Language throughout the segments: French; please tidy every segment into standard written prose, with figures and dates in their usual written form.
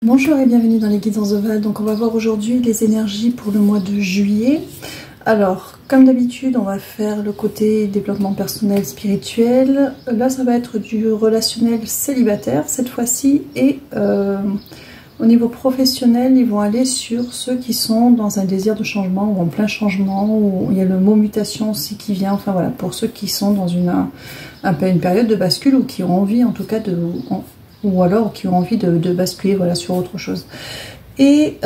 Bonjour et bienvenue dans les guidances ovales. Donc on va voir aujourd'hui les énergies pour le mois de juillet. Alors comme d'habitude on va faire le côté développement personnel spirituel. Là ça va être du relationnel célibataire cette fois-ci. Et au niveau professionnel ils vont aller sur ceux qui sont dans un désir de changement ou en plein changement. Ou il y a le mot mutation aussi qui vient. Enfin voilà, pour ceux qui sont dans une période de bascule ou qui ont envie en tout cas de... ou alors qui ont envie de basculer voilà, sur autre chose. Et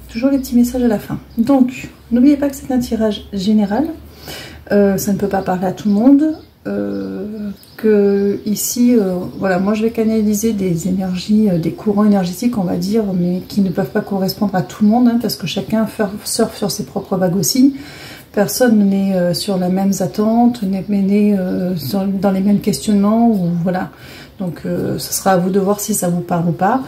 toujours les petits messages à la fin. Donc, n'oubliez pas que c'est un tirage général. Ça ne peut pas parler à tout le monde. Que ici, voilà, moi je vais canaliser des énergies, des courants énergétiques, on va dire, mais qui ne peuvent pas correspondre à tout le monde, hein, parce que chacun surfe sur ses propres vagues aussi. Personne n'est sur la même attente, n'est dans les mêmes questionnements, ou voilà. Donc ce sera à vous de voir si ça vous parle ou pas.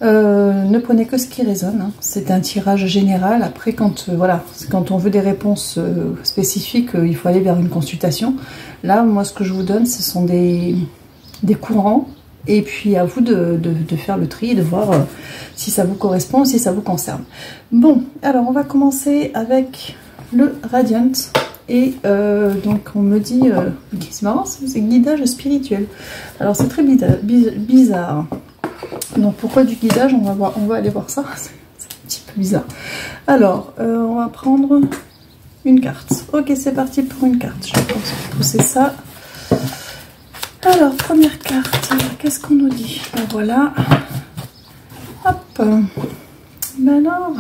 Ne prenez que ce qui résonne, hein. C'est un tirage général. Après, voilà, quand on veut des réponses spécifiques, il faut aller vers une consultation. Là, moi, ce que je vous donne, ce sont des courants. Et puis à vous de faire le tri et de voir si ça vous correspond, si ça vous concerne. Bon, alors on va commencer avec le Radiant. Et donc on me dit, c'est marrant, c'est guidage spirituel. Alors c'est très bizarre. Donc pourquoi du guidage? On va aller voir ça. C'est un petit peu bizarre. Alors on va prendre une carte. Ok, c'est parti pour une carte. Je pense pousser ça. Alors première carte, qu'est-ce qu'on nous dit? Ben voilà. Hop. Ben alors,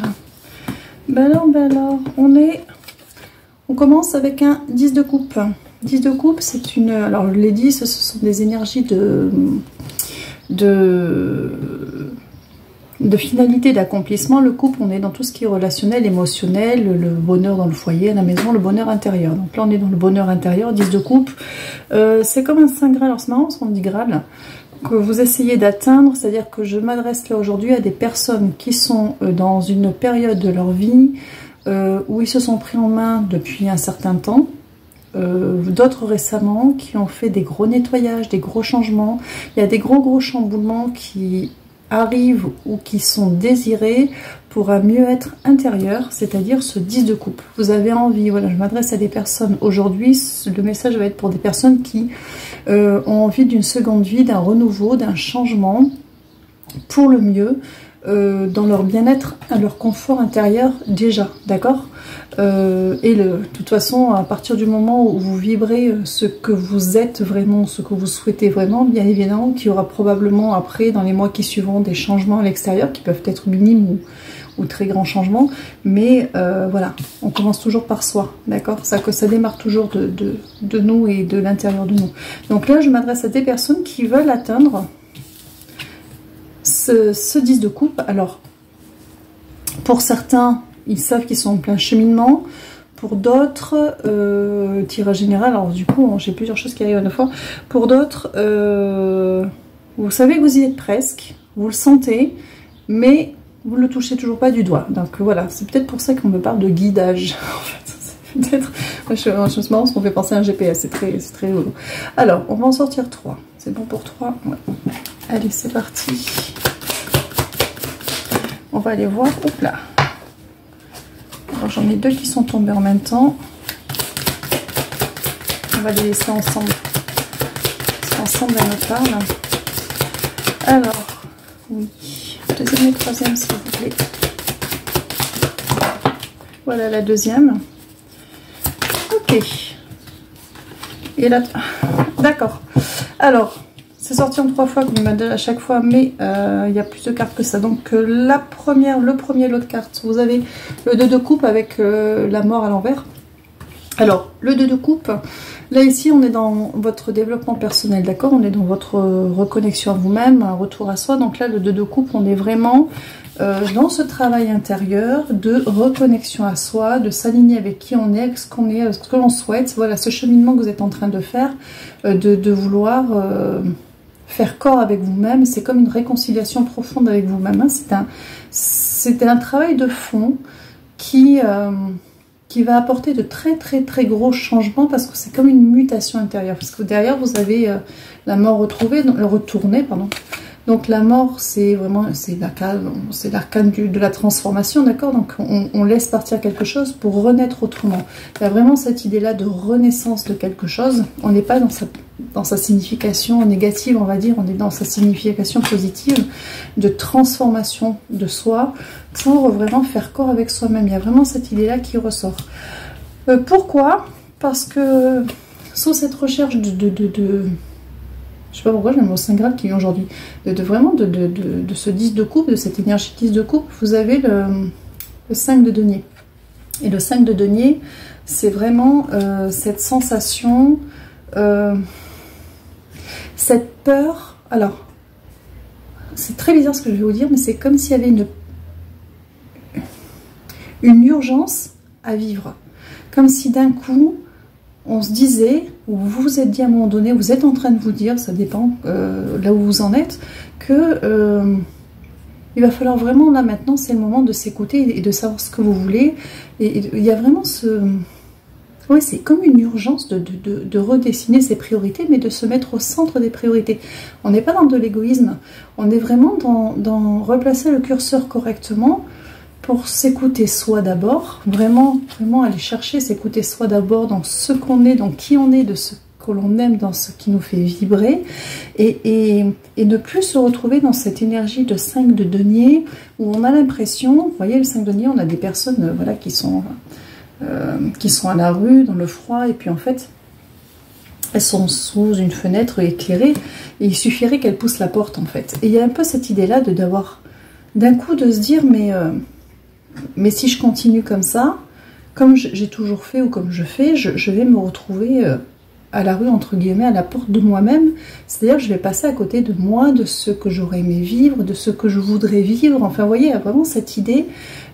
on commence avec un 10 de coupe. 10 de coupe, c'est une... Alors les 10, ce sont des énergies de finalité, d'accomplissement. Le couple, on est dans tout ce qui est relationnel, émotionnel, le bonheur dans le foyer, à la maison, le bonheur intérieur. Donc là, on est dans le bonheur intérieur, 10 de coupe. C'est comme un saint graal. Alors c'est marrant, parce qu'on dit graal, que vous essayez d'atteindre. C'est-à-dire que je m'adresse là aujourd'hui à des personnes qui sont dans une période de leur vie où ils se sont pris en main depuis un certain temps. D'autres récemment qui ont fait des gros nettoyages, des gros changements. Il y a des gros chamboulements qui arrivent ou qui sont désirés pour un mieux-être intérieur, c'est-à-dire ce 10 de coupe. Vous avez envie, voilà, je m'adresse à des personnes aujourd'hui, le message va être pour des personnes qui ont envie d'une seconde vie, d'un renouveau, d'un changement pour le mieux, dans leur bien-être, leur confort intérieur déjà, d'accord. De toute façon, à partir du moment où vous vibrez ce que vous êtes vraiment, ce que vous souhaitez vraiment, bien évidemment qu'il y aura probablement après, dans les mois qui suivront, des changements à l'extérieur qui peuvent être minimes ou très grands changements, mais voilà, on commence toujours par soi, d'accord. Ça démarre toujours de nous et de l'intérieur de nous. Donc là, je m'adresse à des personnes qui veulent atteindre ce 10 de coupe. Alors, pour certains, ils savent qu'ils sont en plein cheminement. Pour d'autres, tirage général, alors du coup, j'ai plusieurs choses qui arrivent à la fois. Pour d'autres, vous savez que vous y êtes presque, vous le sentez, mais vous ne le touchez toujours pas du doigt. Donc voilà, c'est peut-être pour ça qu'on me parle de guidage. En fait, peut-être, je me marrant parce qu'on fait penser à un GPS, c'est très rigolo. Alors, on va en sortir 3. C'est bon pour 3? Ouais. Allez, c'est parti. On va aller voir. Hop là. Alors j'en ai 2 qui sont tombés en même temps. On va les laisser ensemble. Parce qu'ensemble, elles me parlent. Alors, oui. Deuxième et troisième, s'il vous plaît. Voilà la deuxième. Ok. Et là, d'accord. Alors, c'est sorti en 3 fois, comme il m'a dit à chaque fois, mais il y a plus de cartes que ça. Donc le premier lot de cartes, vous avez le 2 de coupe avec la mort à l'envers. Alors, le 2 de coupe, là ici, on est dans votre développement personnel, d'accord. On est dans votre reconnexion à vous-même, un retour à soi. Donc là, le 2 de coupe, on est vraiment dans ce travail intérieur de reconnexion à soi, de s'aligner avec qui on est, avec ce qu'on est, avec ce que l'on souhaite. Voilà, ce cheminement que vous êtes en train de faire, de vouloir... faire corps avec vous-même, c'est comme une réconciliation profonde avec vous-même. Hein. C'est un travail de fond qui va apporter de très gros changements parce que c'est comme une mutation intérieure. Parce que derrière, vous avez la mort retournée, pardon. Donc la mort, c'est vraiment, c'est l'arcane de la transformation, d'accord? Donc on laisse partir quelque chose pour renaître autrement. Il y a vraiment cette idée-là de renaissance de quelque chose. On n'est pas dans sa signification négative, on va dire, on est dans sa signification positive de transformation de soi pour vraiment faire corps avec soi-même. Il y a vraiment cette idée-là qui ressort. Pourquoi? Parce que sous cette recherche je sais pas pourquoi j'ai le mot Saint Graal qui vient aujourd'hui, vraiment de ce 10 de coupe, de cette énergie 10 de coupe, vous avez le 5 de denier. Et le 5 de denier, c'est vraiment cette sensation, cette peur. Alors, c'est très bizarre ce que je vais vous dire, mais c'est comme s'il y avait une urgence à vivre. Comme si d'un coup, on se disait, ou vous vous êtes dit à un moment donné, vous êtes en train de vous dire, ça dépend là où vous en êtes, que il va falloir vraiment, là maintenant, c'est le moment de s'écouter et de savoir ce que vous voulez. Et il y a vraiment ce... Oui, c'est comme une urgence de redessiner ses priorités, mais de se mettre au centre des priorités. On n'est pas dans de l'égoïsme, on est vraiment dans replacer le curseur correctement, pour s'écouter soi d'abord, vraiment aller chercher, s'écouter soi d'abord dans ce qu'on est, dans qui on est, de ce que l'on aime, dans ce qui nous fait vibrer, et ne plus se retrouver dans cette énergie de 5 de denier, où on a l'impression, vous voyez le 5 de denier, on a des personnes voilà, qui sont à la rue, dans le froid, et puis en fait, elles sont sous une fenêtre éclairée, et il suffirait qu'elles poussent la porte en fait. Et il y a un peu cette idée-là d'avoir, d'un coup de se dire, mais si je continue comme ça, comme j'ai toujours fait ou comme je fais, je vais me retrouver à la rue, entre guillemets, à la porte de moi-même. C'est-à-dire que je vais passer à côté de moi, de ce que j'aurais aimé vivre, de ce que je voudrais vivre. Enfin, vous voyez, il y a vraiment cette idée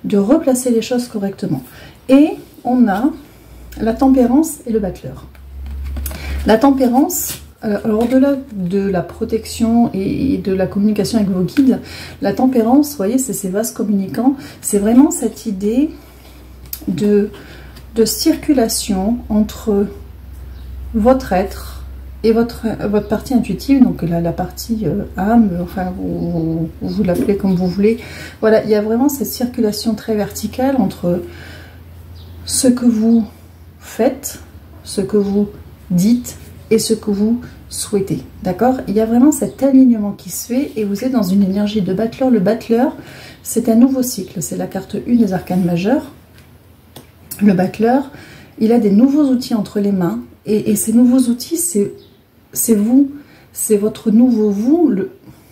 de replacer les choses correctement. Et on a la tempérance et le battleur. La tempérance... Alors au-delà de la protection et de la communication avec vos guides, la tempérance, vous voyez, c'est ces vases communicants, c'est vraiment cette idée de circulation entre votre être et votre partie intuitive, donc la partie âme, enfin vous l'appelez comme vous voulez. Voilà, il y a vraiment cette circulation très verticale entre ce que vous faites, ce que vous dites, et ce que vous souhaitez, d'accord? Il y a vraiment cet alignement qui se fait et vous êtes dans une énergie de battleur. Le battleur, c'est un nouveau cycle, c'est la carte 1 des arcanes majeurs. Le battleur, il a des nouveaux outils entre les mains et ces nouveaux outils, c'est vous, c'est votre nouveau vous,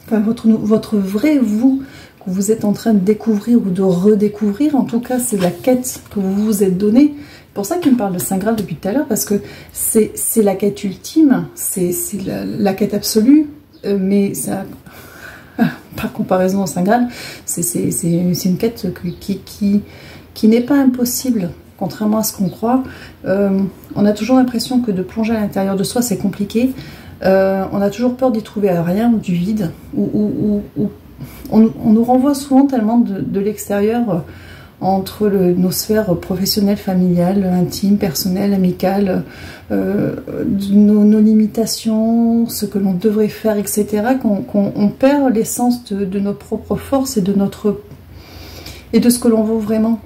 votre vrai vous que vous êtes en train de découvrir ou de redécouvrir. En tout cas, c'est la quête que vous vous êtes donnée. C'est pour ça qu'il me parle de Saint Graal depuis tout à l'heure, parce que c'est la quête ultime, c'est la quête absolue, mais ça, par comparaison au Saint Graal, c'est une quête qui n'est pas impossible, contrairement à ce qu'on croit. On a toujours l'impression que de plonger à l'intérieur de soi, c'est compliqué. On a toujours peur d'y trouver rien ou du vide, on nous renvoie souvent tellement de l'extérieur, entre nos sphères professionnelles, familiales, intimes, personnelles, amicales, nos limitations, ce que l'on devrait faire, etc., qu'on perd l'essence de nos propres forces et de ce que l'on vaut vraiment.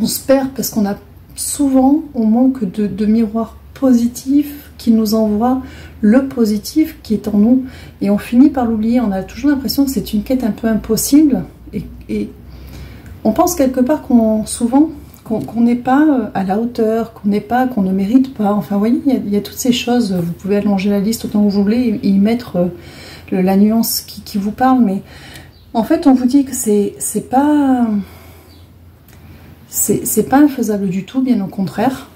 On se perd parce qu'on a souvent, on manque de miroirs positifs qui nous envoient le positif qui est en nous, et on finit par l'oublier. On a toujours l'impression que c'est une quête un peu impossible, et on pense quelque part qu'on n'est pas à la hauteur, qu'on ne mérite pas. Enfin, vous voyez, il y a toutes ces choses. Vous pouvez allonger la liste autant que vous voulez et y mettre la nuance qui vous parle. Mais en fait, on vous dit que c'est pas infaisable du tout, bien au contraire.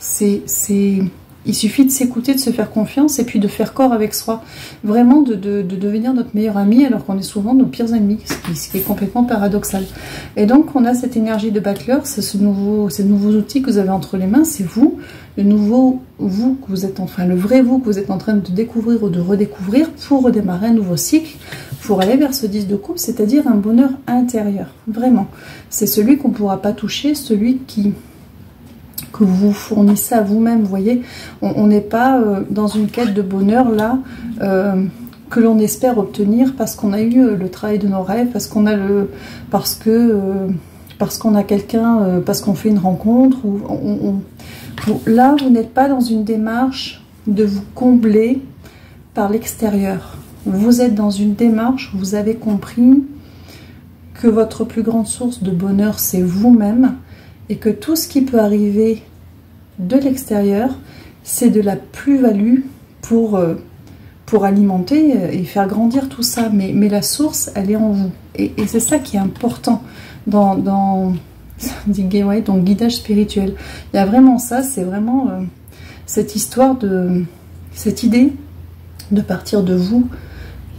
Il suffit de s'écouter, de se faire confiance et puis de faire corps avec soi. Vraiment de devenir notre meilleur ami alors qu'on est souvent nos pires ennemis, ce qui est complètement paradoxal. Et donc on a cette énergie de battleur, c'est ces nouveaux outils que vous avez entre les mains, c'est vous, le nouveau vous que vous êtes, enfin le vrai vous que vous êtes en train de découvrir ou de redécouvrir pour redémarrer un nouveau cycle, pour aller vers ce 10 de coupe, c'est-à-dire un bonheur intérieur. Vraiment. C'est celui qu'on ne pourra pas toucher, celui que vous fournissez à vous-même, vous voyez, on n'est pas dans une quête de bonheur là, que l'on espère obtenir parce qu'on a eu le travail de nos rêves, parce qu'on a parce qu'on a quelqu'un, parce qu'on fait une rencontre. Là, vous n'êtes pas dans une démarche de vous combler par l'extérieur. Vous êtes dans une démarche où vous avez compris que votre plus grande source de bonheur, c'est vous-même, et que tout ce qui peut arriver de l'extérieur, c'est de la plus-value pour alimenter et faire grandir tout ça. Mais la source, elle est en vous. Et c'est ça qui est important dans ton guidage spirituel. Il y a vraiment ça, c'est vraiment cette histoire cette idée de partir de vous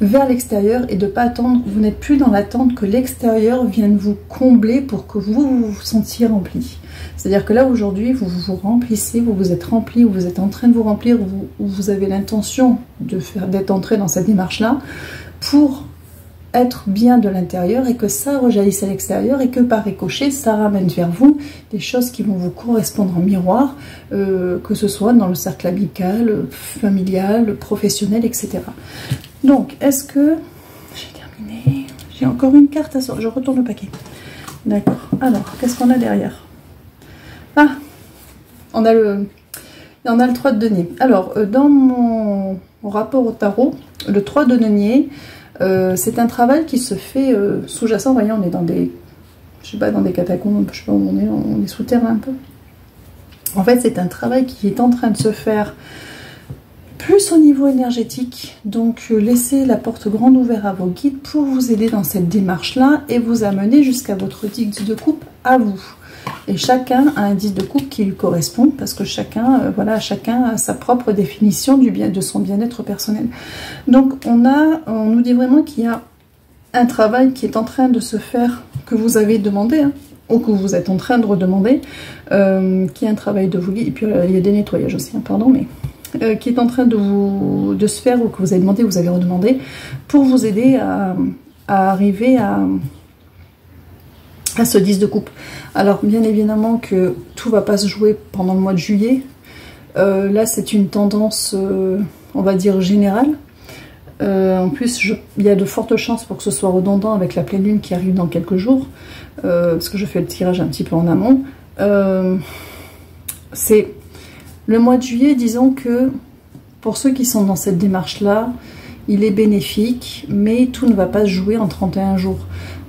vers l'extérieur et de ne pas attendre. Vous n'êtes plus dans l'attente que l'extérieur vienne vous combler pour que vous vous sentiez rempli. C'est-à-dire que là aujourd'hui vous vous remplissez, vous vous êtes rempli, vous êtes en train de vous remplir, vous avez l'intention d'être entré dans cette démarche-là pour être bien de l'intérieur et que ça rejaillisse à l'extérieur et que par ricochet ça ramène vers vous des choses qui vont vous correspondre en miroir, que ce soit dans le cercle amical, familial, professionnel, etc. Donc, est-ce que... J'ai terminé. J'ai encore une carte à sortir. Je retourne le paquet. D'accord. Alors, qu'est-ce qu'on a derrière? Ah, on a le 3 de denier. Alors, dans mon rapport au tarot, le 3 de denier, c'est un travail qui se fait sous-jacent. Vous voyez, on est dans des... Je sais pas, dans des catacombes, je sais pas où on est sous terre un peu. En fait, c'est un travail qui est en train de se faire plus au niveau énergétique, donc laissez la porte grande ouverte à vos guides pour vous aider dans cette démarche-là et vous amener jusqu'à votre 10 de coupe à vous. Et chacun a un 10 de coupe qui lui correspond parce que chacun a sa propre définition de son bien-être personnel. Donc on nous dit vraiment qu'il y a un travail qui est en train de se faire, que vous avez demandé, hein, ou que vous êtes en train de redemander, qui est un travail de vous guide. Et puis il y a des nettoyages aussi, hein, pardon, mais... qui est en train de se faire, ou que vous avez demandé, vous avez redemandé, pour vous aider à arriver à ce 10 de coupe. Alors bien évidemment que tout va pas se jouer pendant le mois de juillet. Là c'est une tendance, on va dire générale. En plus il y a de fortes chances pour que ce soit redondant avec la pleine lune qui arrive dans quelques jours, parce que je fais le tirage un petit peu en amont. C'est le mois de juillet, disons que pour ceux qui sont dans cette démarche-là, il est bénéfique, mais tout ne va pas se jouer en 31 jours.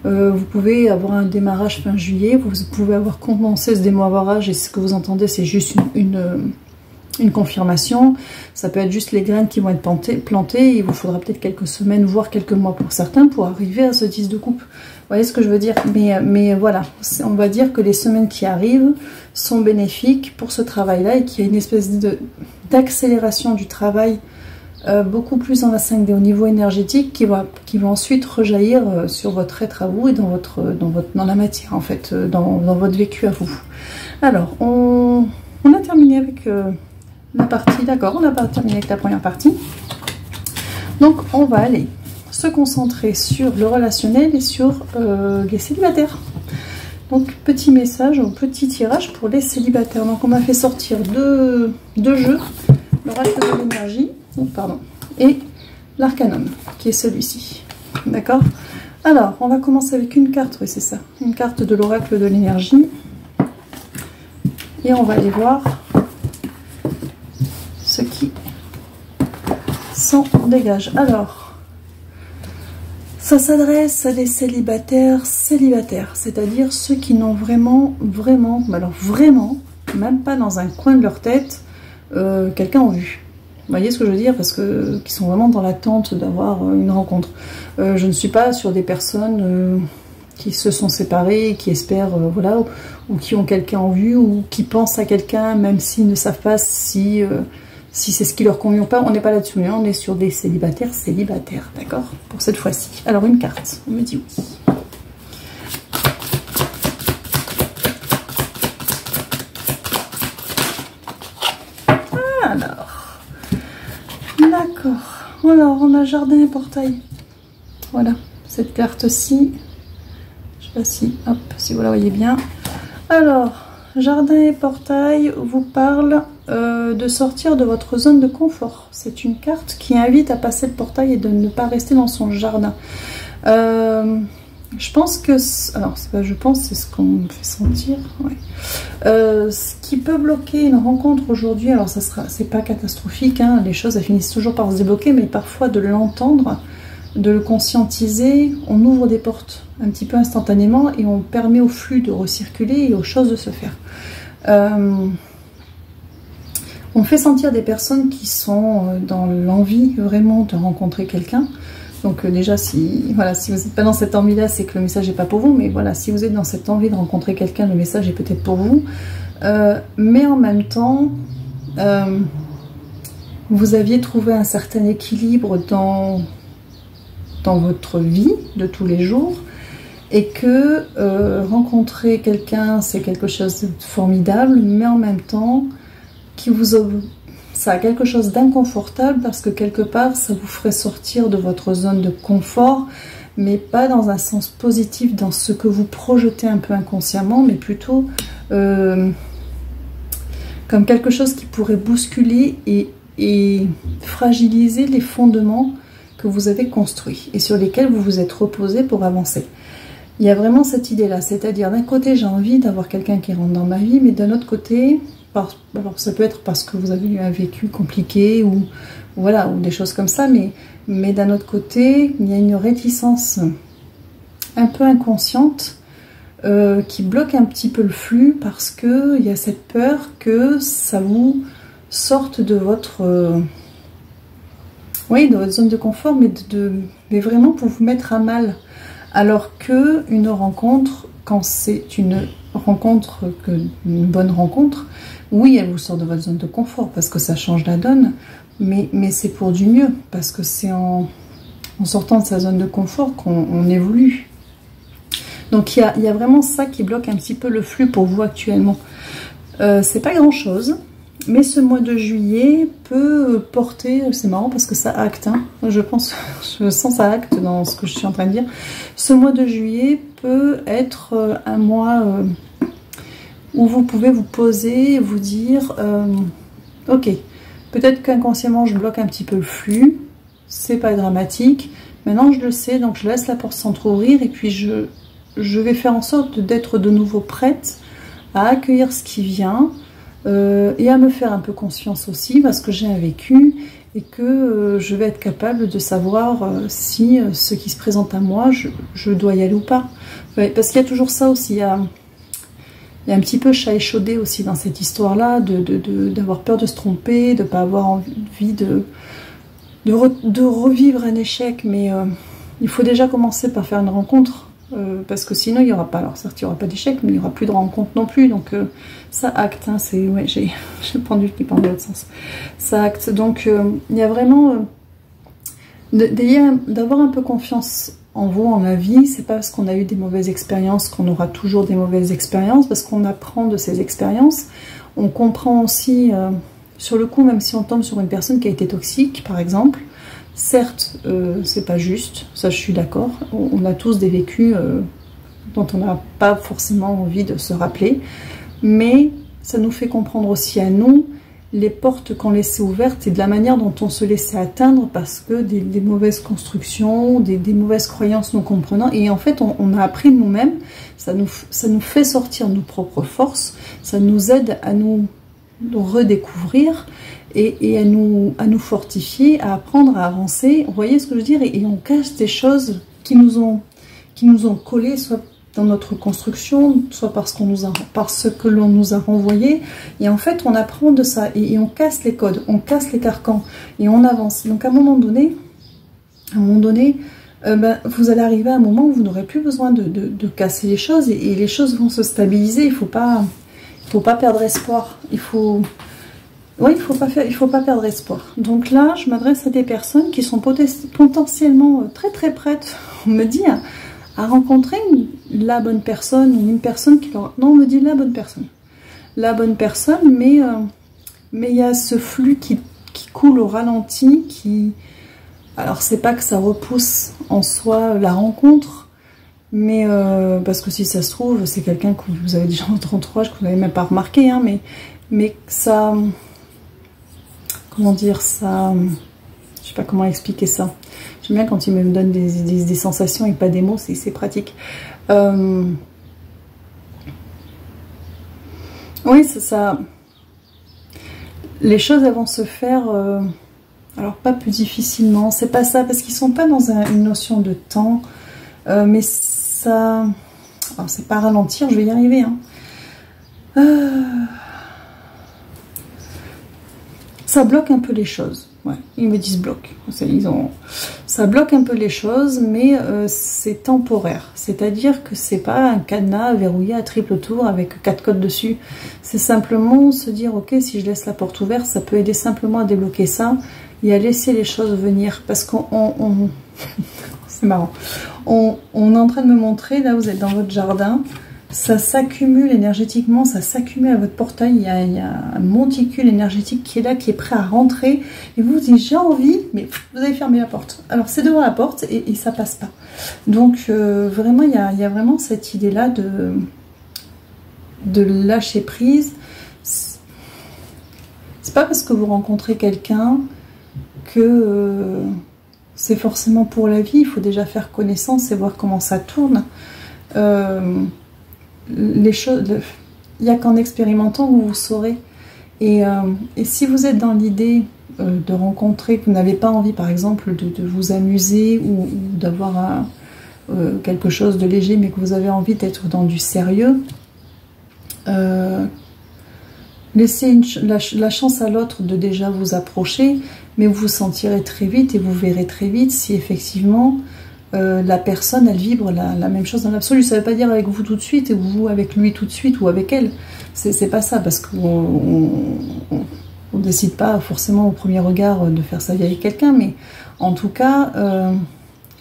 Vous pouvez avoir un démarrage fin juillet, vous pouvez avoir commencé ce démarrage et ce que vous entendez, c'est juste une confirmation. Ça peut être juste les graines qui vont être plantées. Il vous faudra peut-être quelques semaines, voire quelques mois pour certains, pour arriver à ce 10 de coupe. Vous voyez ce que je veux dire? Mais voilà, on va dire que les semaines qui arrivent sont bénéfiques pour ce travail-là et qu'il y a une espèce d'accélération du travail beaucoup plus dans la 5D au niveau énergétique qui va ensuite rejaillir sur votre être à vous et dans la matière, en fait, dans votre vécu à vous. Alors, on a terminé avec la partie, d'accord, on a terminé avec la première partie. Donc, on va aller se concentrer sur le relationnel et sur les célibataires. Donc petit message ou petit tirage pour les célibataires. Donc on m'a fait sortir deux jeux, l'oracle de l'énergie, pardon, et l'arcanum, qui est celui-ci. D'accord? Alors, on va commencer avec une carte, oui c'est ça, une carte de l'oracle de l'énergie. Et on va aller voir ce qui s'en dégage. Alors, ça s'adresse à des célibataires, c'est-à-dire ceux qui n'ont vraiment, même pas dans un coin de leur tête, quelqu'un en vue. Vous voyez ce que je veux dire? Parce que qui sont vraiment dans l'attente d'avoir une rencontre. Je ne suis pas sur des personnes qui se sont séparées, qui espèrent, voilà, ou qui ont quelqu'un en vue, ou qui pensent à quelqu'un, même s'ils ne savent pas si c'est ce qui leur convient ou pas. On n'est pas là-dessus, hein, on est sur des célibataires, d'accord? Pour cette fois-ci. Alors, une carte, on me dit oui. Alors, d'accord. Alors, on a jardin et portail. Voilà, cette carte-ci. Je sais pas si, hop, si vous la voyez bien. Alors, jardin et portail vous parle de sortir de votre zone de confort. C'est une carte qui invite à passer le portail et de ne pas rester dans son jardin. Je pense que... Alors, c'est pas je pense, c'est ce qu'on me fait sentir. Ouais. Ce qui peut bloquer une rencontre aujourd'hui, alors ça sera, c'est pas catastrophique, hein, les choses elles finissent toujours par se débloquer, mais parfois de l'entendre, de le conscientiser, on ouvre des portes un petit peu instantanément et on permet au flux de recirculer et aux choses de se faire. On fait sentir des personnes qui sont dans l'envie vraiment de rencontrer quelqu'un. Donc déjà, si vous n'êtes pas dans cette envie-là, c'est que le message n'est pas pour vous. Mais voilà, si vous êtes dans cette envie de rencontrer quelqu'un, le message est peut-être pour vous. Mais en même temps, vous aviez trouvé un certain équilibre dans votre vie de tous les jours. Et que rencontrer quelqu'un, c'est quelque chose de formidable. Mais en même temps, ça a quelque chose d'inconfortable parce que quelque part ça vous ferait sortir de votre zone de confort, mais pas dans un sens positif, dans ce que vous projetez un peu inconsciemment, mais plutôt comme quelque chose qui pourrait bousculer et fragiliser les fondements que vous avez construits et sur lesquels vous vous êtes reposé pour avancer. Il y a vraiment cette idée-là, c'est-à-dire d'un côté j'ai envie d'avoir quelqu'un qui rentre dans ma vie, mais d'un autre côté... Alors ça peut être parce que vous avez eu un vécu compliqué ou voilà, ou des choses comme ça, mais d'un autre côté, il y a une réticence un peu inconsciente qui bloque un petit peu le flux parce qu'il y a cette peur que ça vous sorte de votre de votre zone de confort, mais vraiment pour vous mettre à mal. Alors que une rencontre, quand c'est une rencontre, une bonne rencontre, oui, elle vous sort de votre zone de confort parce que ça change la donne, mais c'est pour du mieux, parce que c'est en sortant de sa zone de confort qu'on évolue. Donc il y a vraiment ça qui bloque un petit peu le flux pour vous actuellement. C'est pas grand chose, mais ce mois de juillet peut porter, c'est marrant parce que ça acte, hein, je sens ça acte dans ce que je suis en train de dire. Ce mois de juillet peut être un mois... où vous pouvez vous poser et vous dire ok, peut-être qu'inconsciemment je bloque un petit peu le flux, c'est pas dramatique, maintenant je le sais, donc je laisse la porte s'entrouvrir et puis je vais faire en sorte d'être de nouveau prête à accueillir ce qui vient et à me faire un peu confiance aussi parce que j'ai un vécu et que je vais être capable de savoir si ce qui se présente à moi, je dois y aller ou pas. Ouais, parce qu'il y a toujours ça aussi, il y a un petit peu chat échaudé aussi dans cette histoire-là, d'avoir peur de se tromper, de ne pas avoir envie de revivre un échec. Mais il faut déjà commencer par faire une rencontre, parce que sinon il n'y aura pas. Alors certes, il n'y aura pas d'échec, mais il n'y aura plus de rencontre non plus. Donc ça acte, hein, ouais, j'ai le pendule qui part dans l'autre sens. Ça acte. Donc il y a vraiment d'avoir un peu confiance en vous, en la vie. C'est pas parce qu'on a eu des mauvaises expériences qu'on aura toujours des mauvaises expériences, parce qu'on apprend de ces expériences. On comprend aussi, sur le coup, même si on tombe sur une personne qui a été toxique, par exemple, certes, c'est pas juste, ça je suis d'accord, on a tous des vécus dont on n'a pas forcément envie de se rappeler, mais ça nous fait comprendre aussi à nous les portes qu'on laissait ouvertes et de la manière dont on se laissait atteindre parce que des mauvaises constructions, des mauvaises croyances non comprenant. Et en fait, on a appris de nous-mêmes, ça nous fait sortir nos propres forces, ça nous aide à nous redécouvrir et à nous fortifier, à apprendre à avancer. Vous voyez ce que je veux dire? Et on cache des choses qui nous ont collé, soit dans notre construction, soit parce que l'on nous a renvoyé. Et en fait, on apprend de ça et on casse les codes, on casse les carcans et on avance. Donc à un moment donné, vous allez arriver à un moment où vous n'aurez plus besoin de casser les choses et les choses vont se stabiliser. Il faut pas perdre espoir. Il faut pas perdre espoir. Donc là, je m'adresse à des personnes qui sont potentiellement très très prêtes, on me dit, à rencontrer la bonne personne, ou une personne qui leur... Non, on me dit la bonne personne. La bonne personne, mais il y a ce flux qui coule au ralenti, qui... Alors, c'est pas que ça repousse en soi la rencontre, Mais parce que si ça se trouve, c'est quelqu'un que vous avez déjà dans votre entourage, que vous n'avez même pas remarqué, hein, mais ça... Comment dire ça? Je sais pas comment expliquer ça. J'aime bien quand il me donne des sensations et pas des mots, c'est pratique. Oui, c'est ça. Les choses elles vont se faire, alors pas plus difficilement, c'est pas ça, parce qu'ils sont pas dans une notion de temps, mais ça... Alors c'est pas ralentir, je vais y arriver, hein. Ça bloque un peu les choses. Ouais, ils me disent bloc. Ça bloque un peu les choses, mais c'est temporaire. C'est-à-dire que c'est pas un cadenas verrouillé à triple tour avec 4 codes dessus. C'est simplement se dire, ok, si je laisse la porte ouverte, ça peut aider simplement à débloquer ça et à laisser les choses venir. Parce qu'on... c'est marrant. On est en train de me montrer, là vous êtes dans votre jardin, ça s'accumule énergétiquement, ça s'accumule à votre portail, il y a un monticule énergétique qui est là, qui est prêt à rentrer, et vous vous dites j'ai envie, mais vous avez fermé la porte. Alors c'est devant la porte et ça passe pas. Donc vraiment il y a vraiment cette idée là de lâcher prise. C'est pas parce que vous rencontrez quelqu'un que c'est forcément pour la vie, il faut déjà faire connaissance et voir comment ça tourne. Les choses, il n'y a qu'en expérimentant que vous saurez. Et si vous êtes dans l'idée de rencontrer, que vous n'avez pas envie par exemple de vous amuser ou d'avoir quelque chose de léger, mais que vous avez envie d'être dans du sérieux, laissez la chance à l'autre de déjà vous approcher, mais vous vous sentirez très vite et vous verrez très vite si effectivement la personne, elle vibre la même chose dans l'absolu. Ça ne veut pas dire avec vous tout de suite, et vous avec lui tout de suite, ou avec elle. C'est pas ça, parce qu'on ne décide pas forcément au premier regard de faire sa vie avec quelqu'un, mais en tout cas,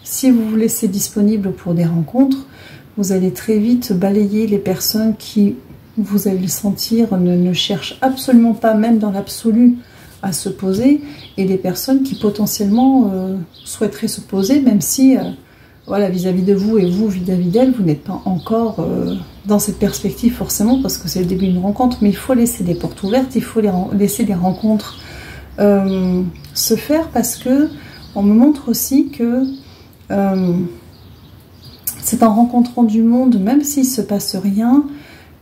si vous vous laissez disponible pour des rencontres, vous allez très vite balayer les personnes qui, vous allez le sentir, ne cherchent absolument pas, même dans l'absolu, à se poser, et des personnes qui potentiellement souhaiteraient se poser, même si voilà, vis-à-vis de vous et vous vis-à-vis d'elle, vous n'êtes pas encore dans cette perspective forcément, parce que c'est le début d'une rencontre, mais il faut laisser des portes ouvertes, il faut laisser des rencontres se faire, parce que on me montre aussi que c'est en rencontrant du monde, même s'il ne se passe rien,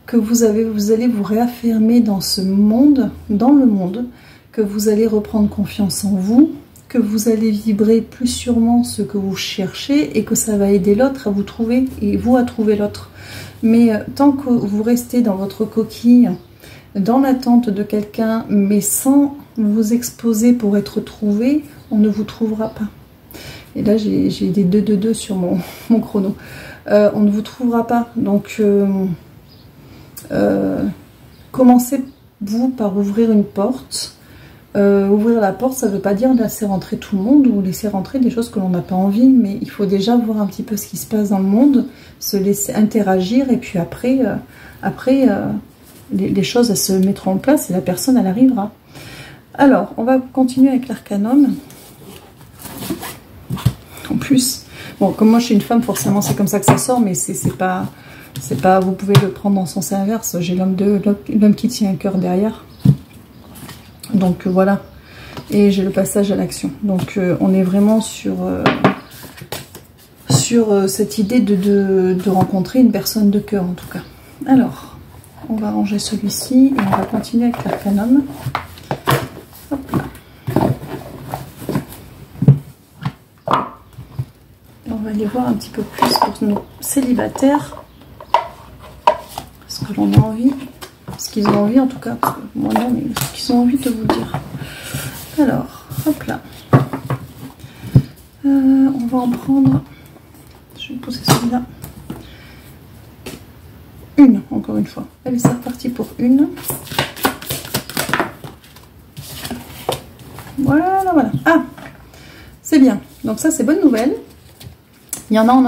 que vous allez vous réaffirmer dans ce monde, dans le monde, que vous allez reprendre confiance en vous, que vous allez vibrer plus sûrement ce que vous cherchez, et que ça va aider l'autre à vous trouver, et vous à trouver l'autre. Mais tant que vous restez dans votre coquille, dans l'attente de quelqu'un, mais sans vous exposer pour être trouvé, on ne vous trouvera pas. Et là, j'ai des 2 sur mon chrono. On ne vous trouvera pas. Donc, commencez, vous, par ouvrir une porte. Ouvrir la porte, ça ne veut pas dire laisser rentrer tout le monde ou laisser rentrer des choses que l'on n'a pas envie, mais il faut déjà voir un petit peu ce qui se passe dans le monde, se laisser interagir, et puis après, les choses elles se mettront en place et la personne elle arrivera. Alors, on va continuer avec l'arcanum. En plus, bon, comme moi je suis une femme, forcément c'est comme ça que ça sort, mais c'est pas, vous pouvez le prendre dans son sens inverse. J'ai l'homme qui tient un cœur derrière. Donc voilà, et j'ai le passage à l'action. Donc on est vraiment sur cette idée de rencontrer une personne de cœur en tout cas. Alors, on va ranger celui-ci et on va continuer avec l'arcanum. Hop là. On va aller voir un petit peu plus pour nos célibataires. Ce que l'on a envie. Ce qu'ils ont envie en tout cas, moi non, mais ce qu'ils ont envie de vous dire. Alors, hop là. On va en prendre, je vais poser celui-là. Une, encore une fois. Allez, c'est reparti pour une. Voilà, voilà. Ah, c'est bien. Donc ça, c'est bonne nouvelle. Il y en a en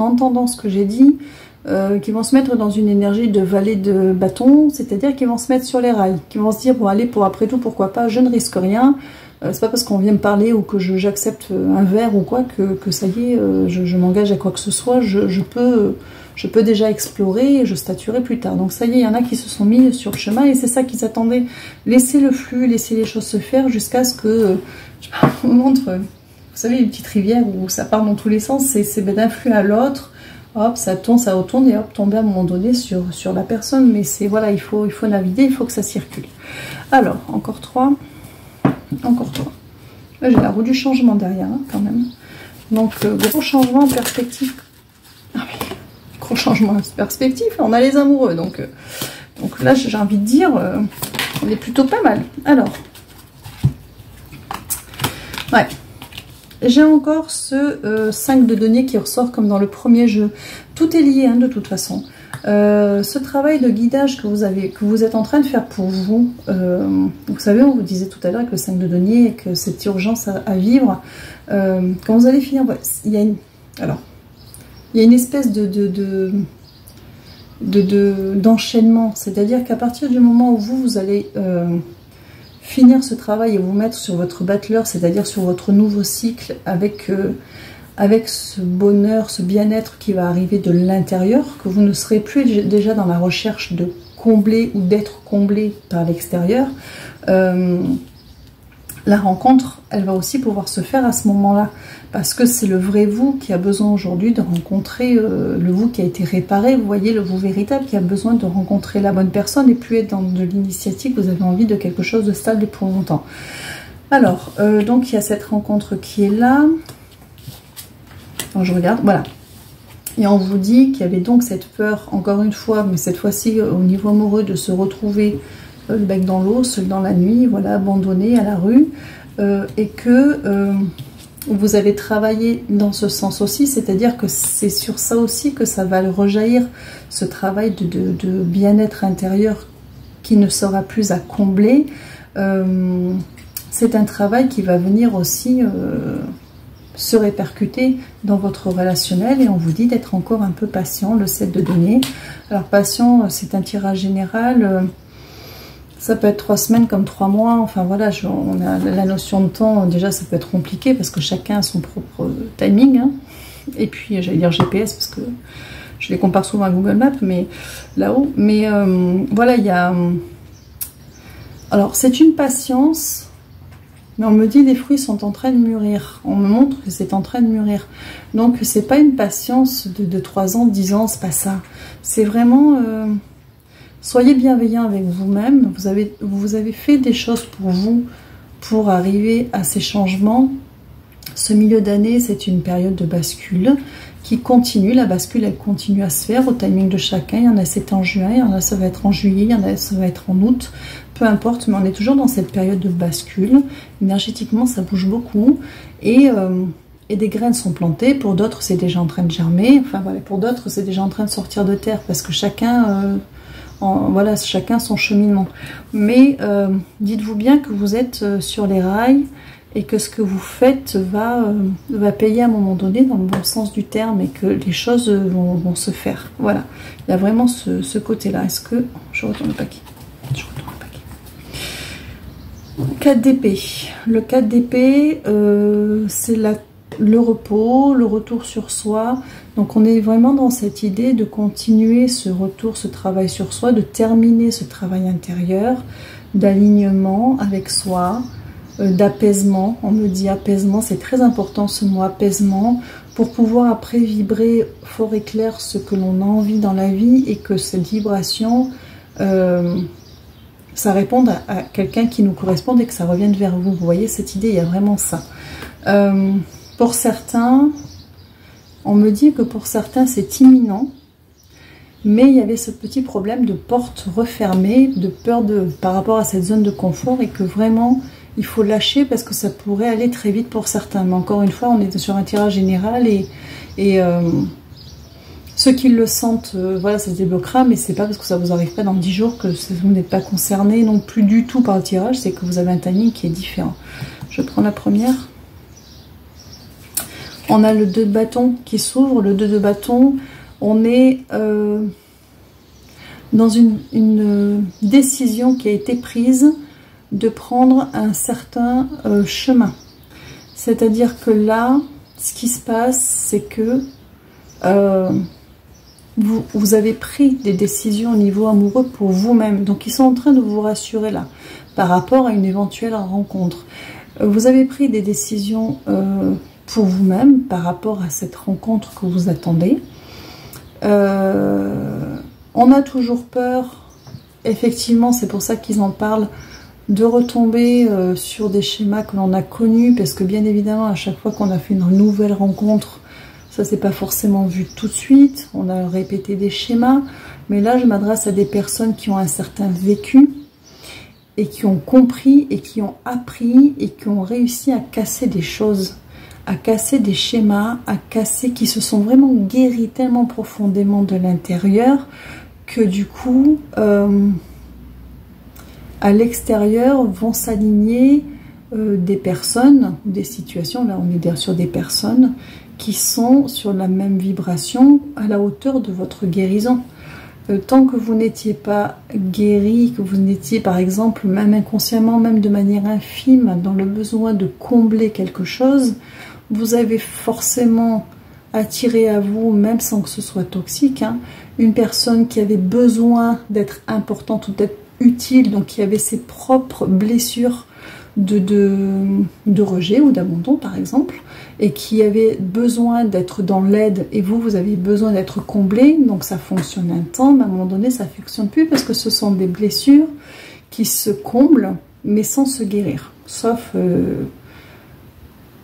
entendant ce que j'ai dit, qui vont se mettre dans une énergie de valet de bâton, c'est-à-dire qu'ils vont se mettre sur les rails, qui vont se dire, bon allez, pour après tout, pourquoi pas, je ne risque rien, C'est pas parce qu'on vient me parler ou que j'accepte un verre ou quoi que ça y est, je m'engage à quoi que ce soit. Je peux déjà explorer et je statuerai plus tard. Donc ça y est, il y en a qui se sont mis sur le chemin et c'est ça qu'ils attendaient. Laisser le flux, laisser les choses se faire jusqu'à ce que, je vous montre, vous savez, les petites rivières où ça part dans tous les sens, c'est d'un flux à l'autre. Hop, ça tourne, ça retourne et hop, tomber à un moment donné sur la personne. Mais c'est voilà, il faut naviguer, il faut que ça circule. Alors, encore 3. Encore 3. Là, j'ai la roue du changement derrière, hein, quand même. Donc, gros changement en perspective. Ah oui, gros changement en perspective. On a les amoureux. Donc là, j'ai envie de dire, on est plutôt pas mal. Alors, ouais. J'ai encore ce 5 de denier qui ressort comme dans le premier jeu. Tout est lié, hein, de toute façon. Ce travail de guidage que vous êtes en train de faire pour vous, vous savez, on vous disait tout à l'heure avec le 5 de denier et que cette urgence à vivre, quand vous allez finir, il y a une espèce d'enchaînement, c'est-à-dire qu'à partir du moment où vous allez finir ce travail et vous mettre sur votre battleur, c'est-à-dire sur votre nouveau cycle avec ce bonheur, ce bien-être qui va arriver de l'intérieur, que vous ne serez plus déjà dans la recherche de combler ou d'être comblé par l'extérieur, la rencontre, elle va aussi pouvoir se faire à ce moment-là, parce que c'est le vrai vous qui a besoin aujourd'hui de rencontrer le vous qui a été réparé, vous voyez, le vous véritable qui a besoin de rencontrer la bonne personne et plus être dans de l'initiative, vous avez envie de quelque chose de stable et pour longtemps. Alors, donc il y a cette rencontre qui est là. Alors, je regarde, voilà. Et on vous dit qu'il y avait donc cette peur, encore une fois, mais cette fois-ci au niveau amoureux, de se retrouver le bec dans l'eau, seul dans la nuit, voilà, abandonné à la rue, et que vous avez travaillé dans ce sens aussi, c'est-à-dire que c'est sur ça aussi que ça va le rejaillir, ce travail de bien-être intérieur qui ne sera plus à combler. C'est un travail qui va venir aussi se répercuter dans votre relationnel et on vous dit d'être encore un peu patient, le 7 de denier. Alors patient, c'est un tirage général, ça peut être 3 semaines comme 3 mois, enfin voilà, on a la notion de temps, déjà ça peut être compliqué parce que chacun a son propre timing, hein. Et puis j'allais dire GPS parce que je les compare souvent à Google Maps, mais là-haut, mais voilà, il y a... Alors c'est une patience, mais on me dit les fruits sont en train de mûrir, on me montre que c'est en train de mûrir, donc c'est pas une patience de 3 ans, 10 ans, c'est pas ça, c'est vraiment... Soyez bienveillant avec vous-même, vous avez fait des choses pour vous, pour arriver à ces changements. Ce milieu d'année, c'est une période de bascule qui continue, la bascule elle continue à se faire au timing de chacun, il y en a c'est en juin, il y en a ça va être en juillet, il y en a ça va être en août, peu importe, mais on est toujours dans cette période de bascule, énergétiquement ça bouge beaucoup, et des graines sont plantées, pour d'autres c'est déjà en train de germer, enfin voilà, pour d'autres c'est déjà en train de sortir de terre, parce que chacun... voilà, chacun son cheminement. Mais dites-vous bien que vous êtes sur les rails et que ce que vous faites va payer à un moment donné dans le bon sens du terme et que les choses vont se faire. Voilà, il y a vraiment ce côté-là. Est-ce que... Je retourne le paquet. Je retourne le paquet. 4 d'épée. Le 4 d'épée, c'est le repos, le retour sur soi. Donc on est vraiment dans cette idée de continuer ce retour, ce travail sur soi, de terminer ce travail intérieur, d'alignement avec soi, d'apaisement. On me dit apaisement, c'est très important ce mot apaisement, pour pouvoir après vibrer fort et clair ce que l'on a envie dans la vie et que cette vibration, ça réponde à quelqu'un qui nous corresponde et que ça revienne vers vous. Vous voyez cette idée, il y a vraiment ça. Pour certains, on me dit que pour certains c'est imminent, mais il y avait ce petit problème de porte refermée, de peur par rapport à cette zone de confort et que vraiment il faut lâcher parce que ça pourrait aller très vite pour certains. Mais encore une fois, on est sur un tirage général et ceux qui le sentent, voilà, ça se débloquera, mais c'est pas parce que ça vous arrive pas dans 10 jours que vous n'êtes pas concerné non plus du tout par le tirage, c'est que vous avez un timing qui est différent. Je prends la première. On a le 2 de bâton qui s'ouvre. Le 2 de bâton, on est dans une décision qui a été prise de prendre un certain chemin. C'est-à-dire que là, ce qui se passe, c'est que vous avez pris des décisions au niveau amoureux pour vous-même. Donc, ils sont en train de vous rassurer là, par rapport à une éventuelle rencontre. Vous avez pris des décisions pour vous-même, par rapport à cette rencontre que vous attendez. On a toujours peur, effectivement, c'est pour ça qu'ils en parlent, de retomber sur des schémas que l'on a connus, parce que bien évidemment, à chaque fois qu'on a fait une nouvelle rencontre, ça s'est pas forcément vu tout de suite, on a répété des schémas, mais là je m'adresse à des personnes qui ont un certain vécu, et qui ont compris, et qui ont appris, et qui ont réussi à casser des choses, à casser des schémas, à casser, qui se sont vraiment guéris tellement profondément de l'intérieur, que du coup, à l'extérieur vont s'aligner des personnes, des situations, là on est bien sur des personnes, qui sont sur la même vibration, à la hauteur de votre guérison. Tant que vous n'étiez pas guéri, que vous n'étiez par exemple, même inconsciemment, même de manière infime, dans le besoin de combler quelque chose, vous avez forcément attiré à vous, même sans que ce soit toxique, hein, une personne qui avait besoin d'être importante ou d'être utile, donc qui avait ses propres blessures de rejet ou d'abandon par exemple, et qui avait besoin d'être dans l'aide, et vous avez besoin d'être comblé, donc ça fonctionne un temps, mais à un moment donné ça ne fonctionne plus, parce que ce sont des blessures qui se comblent, mais sans se guérir, sauf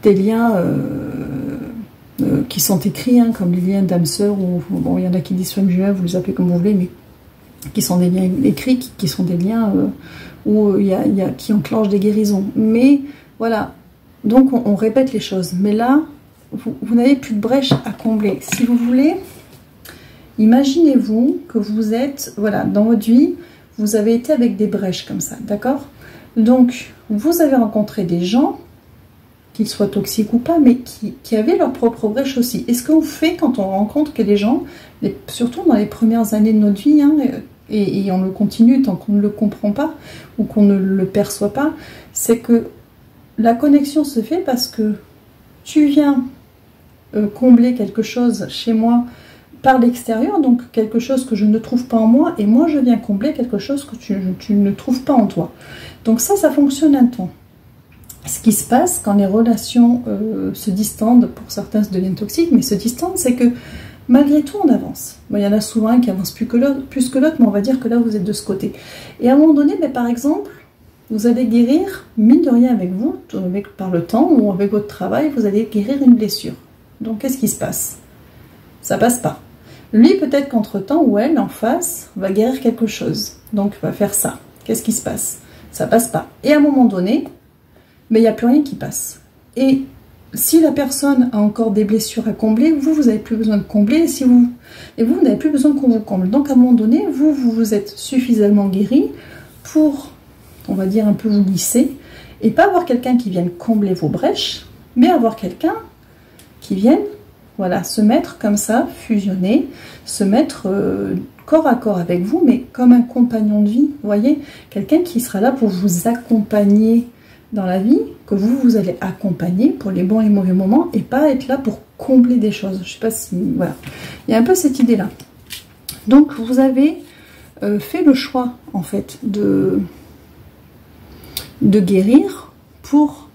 des liens qui sont écrits, hein, comme les liens d'âme-sœur, ou bon, il y en a qui disent femme jumelle, vous les appelez comme vous voulez, mais qui sont des liens écrits, qui sont des liens où qui enclenchent des guérisons. Mais voilà, donc on répète les choses. Mais là, vous n'avez plus de brèche à combler. Si vous voulez, imaginez-vous que vous êtes, voilà, dans votre vie, vous avez été avec des brèches comme ça, d'accord? Donc, vous avez rencontré des gens, qu'ils soient toxiques ou pas, mais qui avaient leur propre brèche aussi. Et ce qu'on fait quand on rencontre que les gens, surtout dans les premières années de notre vie, hein, et on le continue tant qu'on ne le comprend pas ou qu'on ne le perçoit pas, c'est que la connexion se fait parce que tu viens combler quelque chose chez moi par l'extérieur, donc quelque chose que je ne trouve pas en moi, et moi je viens combler quelque chose que tu ne trouves pas en toi. Donc ça fonctionne un temps. Ce qui se passe quand les relations se distendent, pour certains se deviennent toxiques, mais se distendent, c'est que malgré tout on avance. Bon, il y en a souvent un qui avance plus que l'autre, mais on va dire que là vous êtes de ce côté. Et à un moment donné, mais par exemple, vous allez guérir, mine de rien avec vous, par le temps ou avec votre travail, vous allez guérir une blessure. Donc qu'est-ce qui se passe? Ça passe pas. Lui, peut-être qu'entre-temps, ou elle, en face, va guérir quelque chose. Donc va faire ça. Qu'est-ce qui se passe? Ça passe pas. Et à un moment donné, mais il n'y a plus rien qui passe. Et si la personne a encore des blessures à combler, vous n'avez plus besoin de combler, et vous n'avez plus besoin qu'on vous comble. Donc à un moment donné, vous êtes suffisamment guéri pour, on va dire, un peu vous glisser, et pas avoir quelqu'un qui vienne combler vos brèches, mais avoir quelqu'un qui vienne, voilà, se mettre comme ça, fusionner, se mettre corps à corps avec vous, mais comme un compagnon de vie, vous voyez, quelqu'un qui sera là pour vous accompagner dans la vie, que vous allez accompagner pour les bons et les mauvais moments, et pas être là pour combler des choses. Je sais pas si... Voilà. Il y a un peu cette idée-là. Donc, vous avez fait le choix, en fait, de guérir pour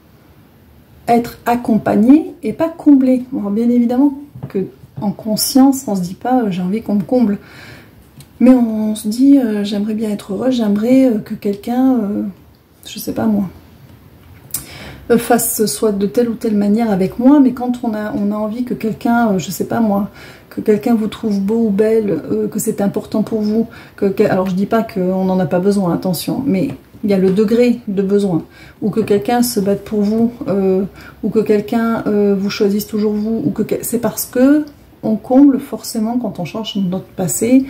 être accompagné et pas comblé. Alors, bien évidemment que en conscience, on se dit pas j'ai envie qu'on me comble. Mais on se dit j'aimerais bien être heureux, j'aimerais que quelqu'un, je sais pas moi, fasse soit de telle ou telle manière avec moi, mais quand on a envie que quelqu'un, je sais pas moi, que quelqu'un vous trouve beau ou belle, que c'est important pour vous, alors je dis pas qu'on n'en a pas besoin, attention, mais il y a le degré de besoin, ou que quelqu'un se batte pour vous, ou que quelqu'un vous choisisse toujours vous, ou que c'est parce que on comble forcément quand on change notre passé.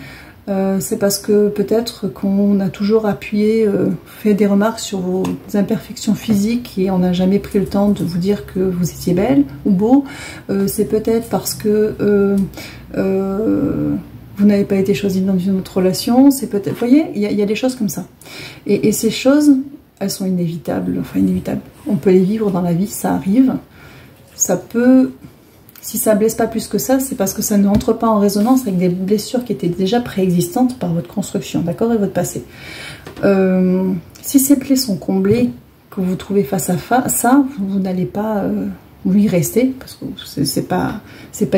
C'est parce que peut-être qu'on a toujours appuyé, fait des remarques sur vos imperfections physiques et on n'a jamais pris le temps de vous dire que vous étiez belle ou beau. C'est peut-être parce que vous n'avez pas été choisi dans une autre relation. C'est peut-être, vous voyez, il y a des choses comme ça. Et ces choses, elles sont inévitables, enfin inévitables. On peut les vivre dans la vie, ça arrive. Ça peut, si ça blesse pas plus que ça, c'est parce que ça ne entre pas en résonance avec des blessures qui étaient déjà préexistantes par votre construction, d'accord, et votre passé. Si ces plaies sont comblées, que vous trouvez face à ça, vous n'allez pas vous y rester, parce que c'est pas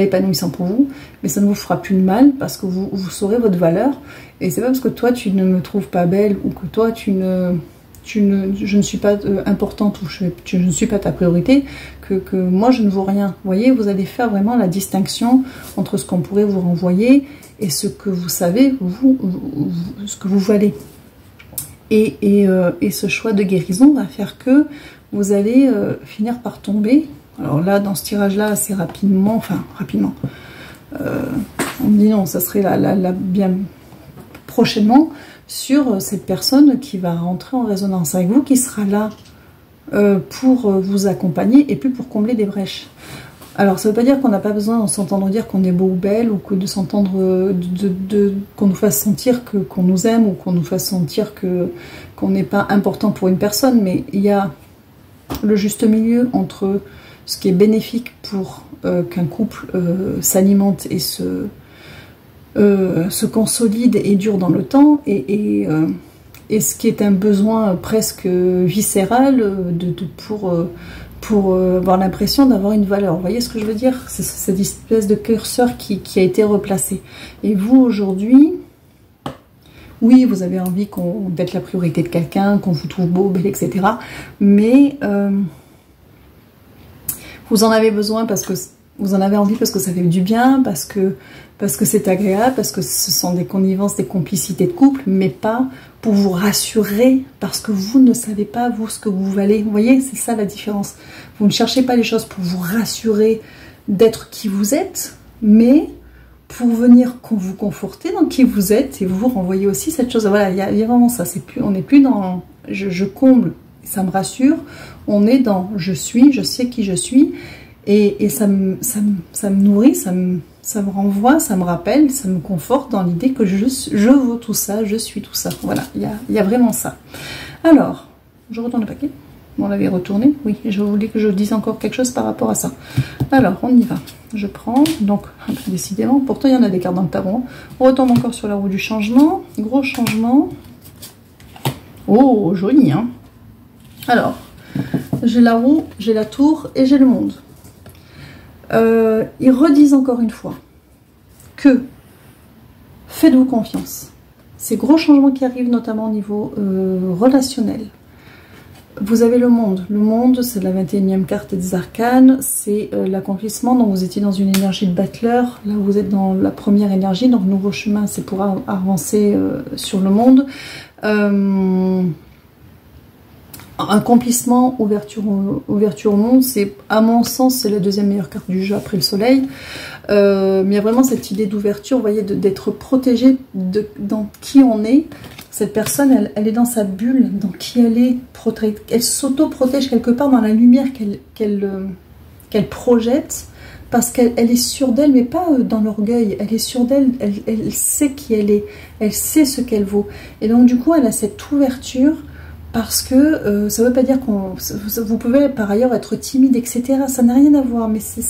épanouissant pour vous, mais ça ne vous fera plus de mal, parce que vous saurez votre valeur, et c'est pas parce que toi tu ne me trouves pas belle, ou que toi je ne suis pas importante, ou je ne suis pas ta priorité, que moi je ne vaux rien. Vous voyez, vous allez faire vraiment la distinction entre ce qu'on pourrait vous renvoyer, et ce que vous savez, ce que vous valez. Et ce choix de guérison va faire que vous allez finir par tomber. Alors là, dans ce tirage-là, assez rapidement, enfin rapidement, on me dit non, ça serait bien prochainement, sur cette personne qui va rentrer en résonance avec vous, qui sera là pour vous accompagner et puis pour combler des brèches. Alors, ça ne veut pas dire qu'on n'a pas besoin de s'entendre dire qu'on est beau ou belle, ou que de s'entendre, qu'on nous fasse sentir qu'on nous aime, ou qu'on nous fasse sentir qu'on n'est pas important pour une personne, mais il y a le juste milieu entre ce qui est bénéfique pour qu'un couple s'alimente et se consolide et dure dans le temps, et ce qui est un besoin presque viscéral pour avoir l'impression d'avoir une valeur. Vous voyez ce que je veux dire? C'est cette espèce de curseur qui a été replacé. Et vous, aujourd'hui, oui, vous avez envie d'être la priorité de quelqu'un, qu'on vous trouve beau, belle, etc. Mais vous en avez besoin parce que vous en avez envie, parce que ça fait du bien, parce que c'est agréable, parce que ce sont des connivences, des complicités de couple, mais pas pour vous rassurer, parce que vous ne savez pas, vous, ce que vous valez. Vous voyez, c'est ça la différence. Vous ne cherchez pas les choses pour vous rassurer d'être qui vous êtes, mais pour venir vous conforter dans qui vous êtes, et vous renvoyer aussi cette chose. Voilà, il y a vraiment ça. On n'est plus dans je comble, ça me rassure. On est dans je suis, je sais qui je suis, et ça me nourrit, ça me renvoie, ça me rappelle, ça me conforte dans l'idée que je vaux tout ça, je suis tout ça. Voilà, il y a vraiment ça. Alors, je retourne le paquet. On l'avait retourné, oui, je voulais que je dise encore quelque chose par rapport à ça. Alors, on y va. Je prends, donc, décidément, pourtant il y en a des cartes dans le tarot. On retombe encore sur la roue du changement. Gros changement. Oh, joli, hein. Alors, j'ai la roue, j'ai la tour et j'ai le monde. Ils redisent encore une fois que faites-vous confiance. Ces gros changements qui arrivent notamment au niveau relationnel. Vous avez le monde. Le monde, c'est la 21e carte des arcanes. C'est l'accomplissement. Donc vous étiez dans une énergie de battleur. Là vous êtes dans la première énergie. Donc nouveau chemin, c'est pour avancer sur le monde. Accomplissement, ouverture au monde, c'est, à mon sens, c'est la deuxième meilleure carte du jeu après le soleil. Mais il y a vraiment cette idée d'ouverture, vous voyez, d'être protégé dans qui on est. Cette personne, elle est dans sa bulle, dans qui elle est, elle s'auto-protège quelque part dans la lumière qu'elle projette, parce qu'elle est sûre d'elle, mais pas dans l'orgueil. Elle est sûre d'elle, elle sait qui elle est, elle sait ce qu'elle vaut. Et donc du coup, elle a cette ouverture. Parce que ça ne veut pas dire vous pouvez par ailleurs être timide, etc. Ça n'a rien à voir, mais c'est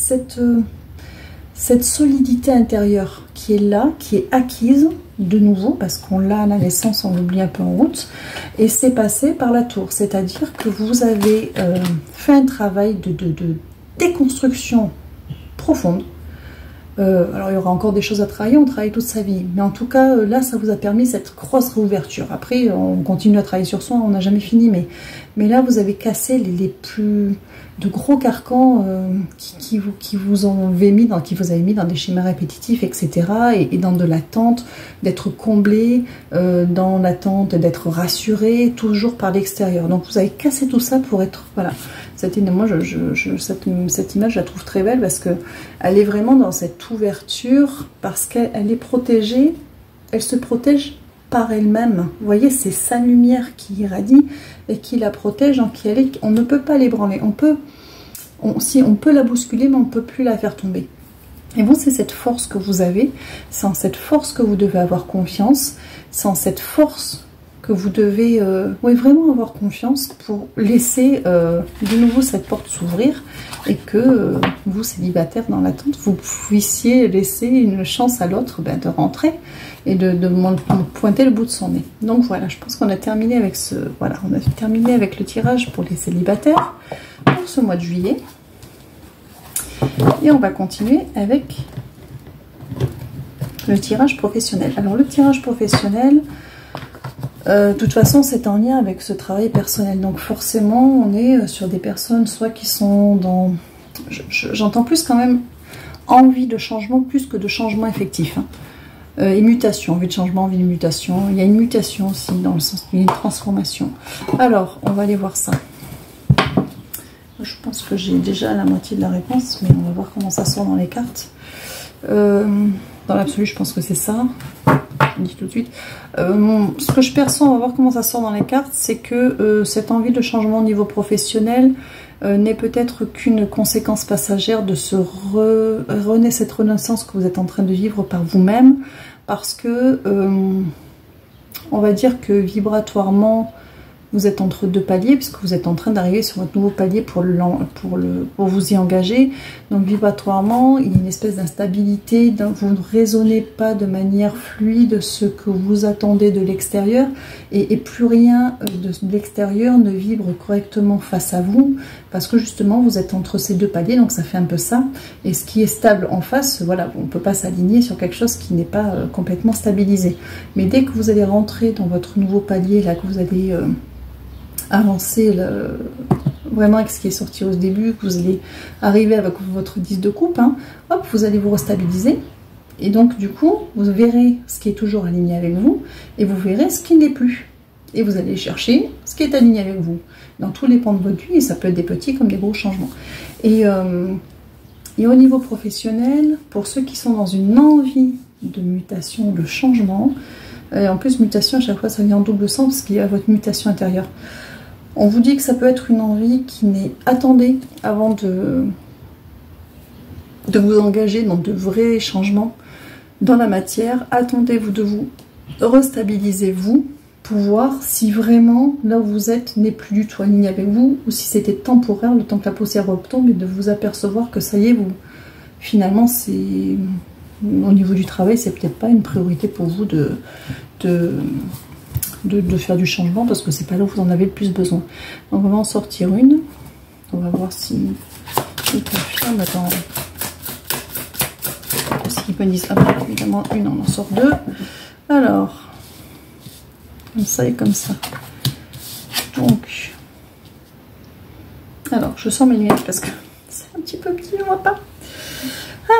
cette solidité intérieure qui est là, qui est acquise de nouveau, parce qu'on l'a à la naissance, on l'oublie un peu en route, et c'est passé par la tour. C'est-à-dire que vous avez fait un travail de déconstruction profonde. Alors il y aura encore des choses à travailler, on travaille toute sa vie, mais en tout cas là ça vous a permis cette grosse réouverture. Après on continue à travailler sur soi, on n'a jamais fini, mais là vous avez cassé les plus de gros carcans qui vous avez mis dans des schémas répétitifs, etc. et dans de l'attente d'être comblé, dans l'attente d'être rassuré, toujours par l'extérieur. Donc vous avez cassé tout ça pour être, voilà. Cette image, je la trouve très belle parce que elle est vraiment dans cette ouverture, parce qu'elle est protégée, elle se protège par elle-même. Vous voyez, c'est sa lumière qui irradie et qui la protège, en qui elle est. On ne peut pas l'ébranler. On peut la bousculer, mais on ne peut plus la faire tomber. Et bon, c'est cette force que vous avez, c'est en cette force que vous devez avoir confiance, c'est en cette force que vous devez oui, vraiment avoir confiance pour laisser de nouveau cette porte s'ouvrir et que vous, célibataires dans l'attente, vous puissiez laisser une chance à l'autre de rentrer et de pointer le bout de son nez. Donc voilà, je pense qu'on a terminé avec voilà, on a terminé avec le tirage pour les célibataires pour ce mois de juillet. Et on va continuer avec le tirage professionnel. Alors le tirage professionnel, de toute façon, c'est en lien avec ce travail personnel. Donc forcément, on est sur des personnes soit qui sont dans... J'entends plus quand même envie de changement plus que de changement effectif. Et mutation, envie de changement, envie de mutation. Il y a une mutation aussi dans le sens d'une transformation. Alors, on va aller voir ça. Je pense que j'ai déjà la moitié de la réponse, mais on va voir comment ça sort dans les cartes. Dans l'absolu, je pense que c'est ça. Je dis tout de suite. Ce que je perçois, on va voir comment ça sort dans les cartes, c'est que cette envie de changement au niveau professionnel n'est peut-être qu'une conséquence passagère de cette renaissance que vous êtes en train de vivre par vous-même, parce que on va dire que vibratoirement, vous êtes entre deux paliers, puisque vous êtes en train d'arriver sur votre nouveau palier pour vous y engager. Donc vibratoirement, il y a une espèce d'instabilité, vous ne raisonnez pas de manière fluide ce que vous attendez de l'extérieur, et plus rien de l'extérieur ne vibre correctement face à vous, parce que justement vous êtes entre ces deux paliers, donc ça fait un peu ça. Et ce qui est stable en face, voilà, on ne peut pas s'aligner sur quelque chose qui n'est pas complètement stabilisé. Mais dès que vous allez rentrer dans votre nouveau palier, là, que vous allez... avancer vraiment avec ce qui est sorti au début, que vous allez arriver avec votre 10 de coupe, hein, hop, vous allez vous restabiliser. Et donc, du coup, vous verrez ce qui est toujours aligné avec vous et vous verrez ce qui n'est plus. Et vous allez chercher ce qui est aligné avec vous dans tous les pans de votre vie, et ça peut être des petits comme des gros changements. Et au niveau professionnel, pour ceux qui sont dans une envie de mutation, de changement, et en plus, mutation, à chaque fois, ça vient en double sens parce qu'il y a votre mutation intérieure. On vous dit que ça peut être une envie qui n'est... Attendez avant de vous engager dans de vrais changements dans la matière. Attendez-vous de vous restabiliser, vous, pour voir si vraiment, là où vous êtes, n'est plus du tout aligné avec vous, ou si c'était temporaire, le temps que la poussière retombe, et de vous apercevoir que ça y est, vous... Finalement, c'est... Au niveau du travail, c'est peut-être pas une priorité pour vous de faire du changement, parce que c'est pas là où vous en avez le plus besoin. Donc on va en sortir une. On va voir si il confirme. Attends. Parce qu'ils me disent, ah bah, évidemment, une, on en sort deux. Alors, comme ça et comme ça. Donc, alors, je sors mes lunettes parce que c'est un petit peu petit, on voit pas.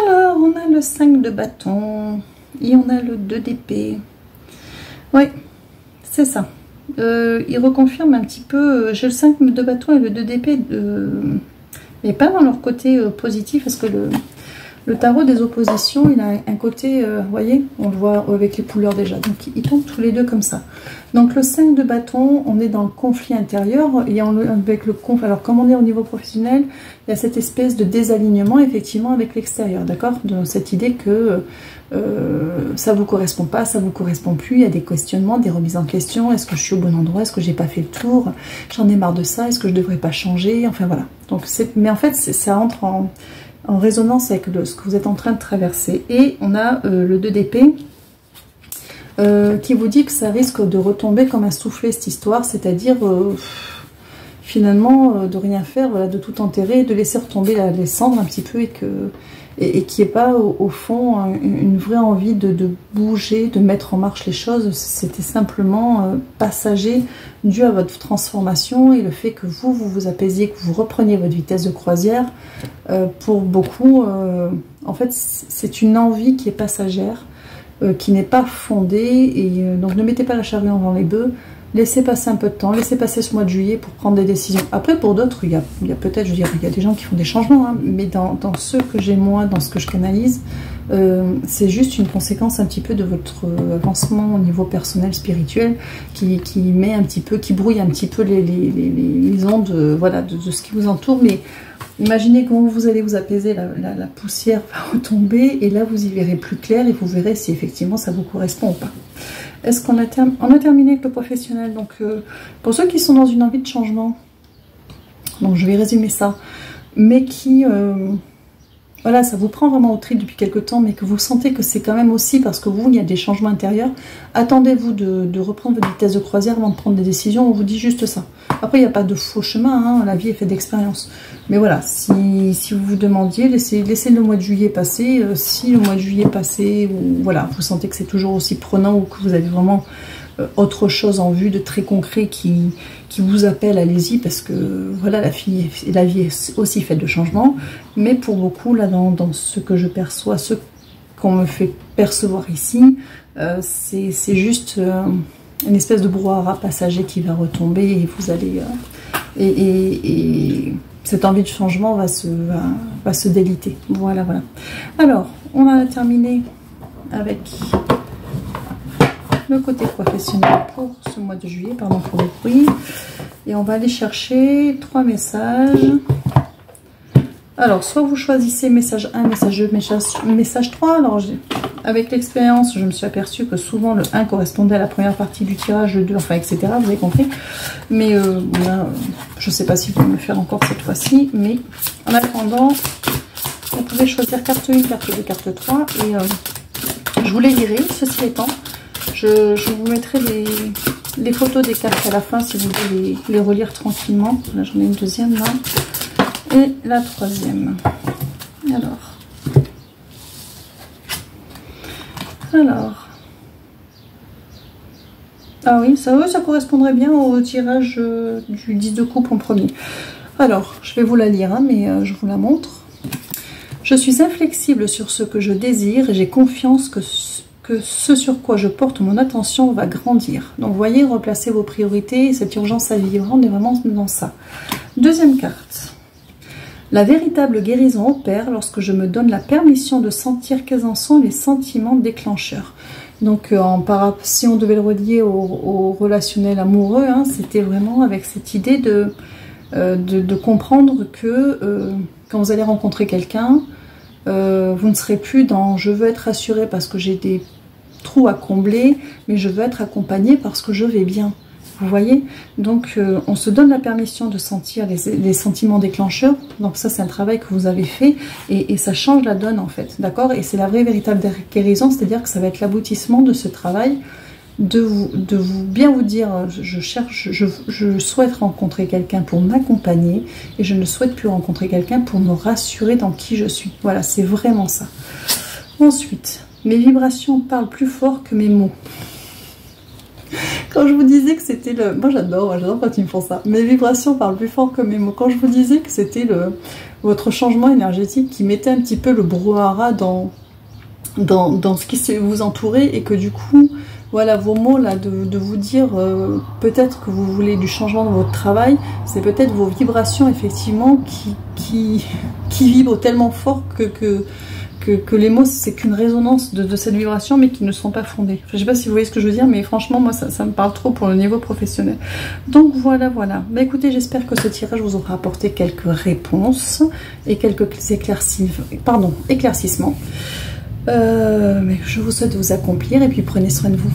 Alors, on a le 5 de bâton et on a le 2 d'épée. Oui, c'est ça. Il reconfirme un petit peu. J'ai le 5 de bâton et le 2 d'épée, mais pas dans leur côté positif, parce que le tarot des oppositions, il a un côté, vous voyez, on le voit avec les couleurs déjà. Donc, ils tombent tous les deux comme ça. Donc, le 5 de bâton, on est dans le conflit intérieur. Et avec le conflit, alors, comme on est au niveau professionnel, il y a cette espèce de désalignement, effectivement, avec l'extérieur, d'accord? De cette idée que ça vous correspond pas, ça vous correspond plus. Il y a des questionnements, des remises en question. Est-ce que je suis au bon endroit? Est-ce que j'ai pas fait le tour? J'en ai marre de ça. Est-ce que je devrais pas changer? Enfin, voilà. Donc, mais en fait, ça entre en résonance avec ce que vous êtes en train de traverser. Et on a le 2 d'épée qui vous dit que ça risque de retomber comme un soufflet, cette histoire, c'est-à-dire finalement de rien faire, voilà, de tout enterrer, de laisser retomber les cendres un petit peu, et qu'il n'y ait pas au fond une vraie envie de bouger, de mettre en marche les choses. C'était simplement passager, dû à votre transformation et le fait que vous vous apaisiez, que vous repreniez votre vitesse de croisière. Pour beaucoup, en fait, c'est une envie qui est passagère, qui n'est pas fondée, et donc ne mettez pas la charrue avant les bœufs. Laissez passer un peu de temps, laissez passer ce mois de juillet pour prendre des décisions. Après, pour d'autres, il y a peut-être, je dirais, il y a des gens qui font des changements, hein, mais dans ceux que j'ai moi, dans ce que je canalise, c'est juste une conséquence un petit peu de votre avancement au niveau personnel, spirituel, qui met un petit peu, qui brouille un petit peu les ondes, voilà, de ce qui vous entoure. Mais imaginez comment vous allez vous apaiser, la poussière va retomber, et là vous y verrez plus clair, et vous verrez si effectivement ça vous correspond ou pas. est-ce qu'on a, on a terminé avec le professionnel? Donc, pour ceux qui sont dans une envie de changement, donc je vais résumer ça, mais qui, voilà, ça vous prend vraiment au trip depuis quelque temps, mais que vous sentez que c'est quand même aussi parce que vous, il y a des changements intérieurs, attendez-vous de reprendre votre vitesse de croisière avant de prendre des décisions. On vous dit juste ça. Après, il n'y a pas de faux chemin, hein, la vie est faite d'expérience. Mais voilà, si vous vous demandiez, laissez le mois de juillet passer. Si le mois de juillet passé, ou voilà, vous sentez que c'est toujours aussi prenant ou que vous avez vraiment autre chose en vue de très concret qui vous appelle, allez-y, parce que voilà, la vie est aussi faite de changements. Mais pour beaucoup, là, dans ce que je perçois, ce qu'on me fait percevoir ici, c'est juste une espèce de brouhaha passager qui va retomber et vous allez... et cette envie de changement va se déliter. Voilà, voilà. Alors, on a terminé avec le côté professionnel pour ce mois de juillet, pardon pour le bruit. Et on va aller chercher 3 messages. Alors, soit vous choisissez message 1, message 2, message 3. Alors, avec l'expérience, je me suis aperçue que souvent le 1 correspondait à la première partie du tirage, le 2, enfin, etc. Vous avez compris. Mais là, je ne sais pas si vous pouvez me faire encore cette fois-ci. Mais en attendant, vous pouvez choisir carte 1, carte 2, carte 3. Et je vous les lirai, ceci étant. Je vous mettrai les photos des cartes à la fin si vous voulez les relire tranquillement. Là, j'en ai une deuxième là. Et la troisième. Alors. Ah oui, ça correspondrait bien au tirage du 10 de coupe en premier. Alors, je vais vous la lire, hein, mais je vous la montre. Je suis inflexible sur ce que je désire et j'ai confiance que ce sur quoi je porte mon attention va grandir. Donc, vous voyez, replacez vos priorités, cette urgence à vivre, on est vraiment dans ça. Deuxième carte. La véritable guérison opère lorsque je me donne la permission de sentir quels en sont les sentiments déclencheurs. Donc, si on devait le relier au relationnel amoureux, hein, c'était vraiment avec cette idée de comprendre que quand vous allez rencontrer quelqu'un, vous ne serez plus dans « je veux être rassurée parce que j'ai des trous à combler, mais je veux être accompagnée parce que je vais bien ». Vous voyez, donc on se donne la permission de sentir les sentiments déclencheurs. Donc ça, c'est un travail que vous avez fait et ça change la donne en fait, d'accord? Et c'est la vraie véritable guérison, c'est-à-dire que ça va être l'aboutissement de ce travail, de bien vous dire, je souhaite rencontrer quelqu'un pour m'accompagner et je ne souhaite plus rencontrer quelqu'un pour me rassurer dans qui je suis. Voilà, c'est vraiment ça. Ensuite, mes vibrations parlent plus fort que mes mots. Quand je vous disais que c'était le... Moi j'adore quand ils me font ça. Mes vibrations parlent plus fort que mes mots. Quand je vous disais que c'était votre changement énergétique qui mettait un petit peu le brouhaha dans ce qui vous entourait et que du coup, voilà, vos mots là, de vous dire peut-être que vous voulez du changement dans votre travail, c'est peut-être vos vibrations effectivement qui vibrent tellement fort que les mots, c'est qu'une résonance de cette vibration, mais qui ne sont pas fondées. Je ne sais pas si vous voyez ce que je veux dire, mais franchement, moi, ça me parle trop pour le niveau professionnel. Donc, voilà. Bah, écoutez, j'espère que ce tirage vous aura apporté quelques réponses et quelques éclaircissements. Mais je vous souhaite de vous accomplir et puis prenez soin de vous.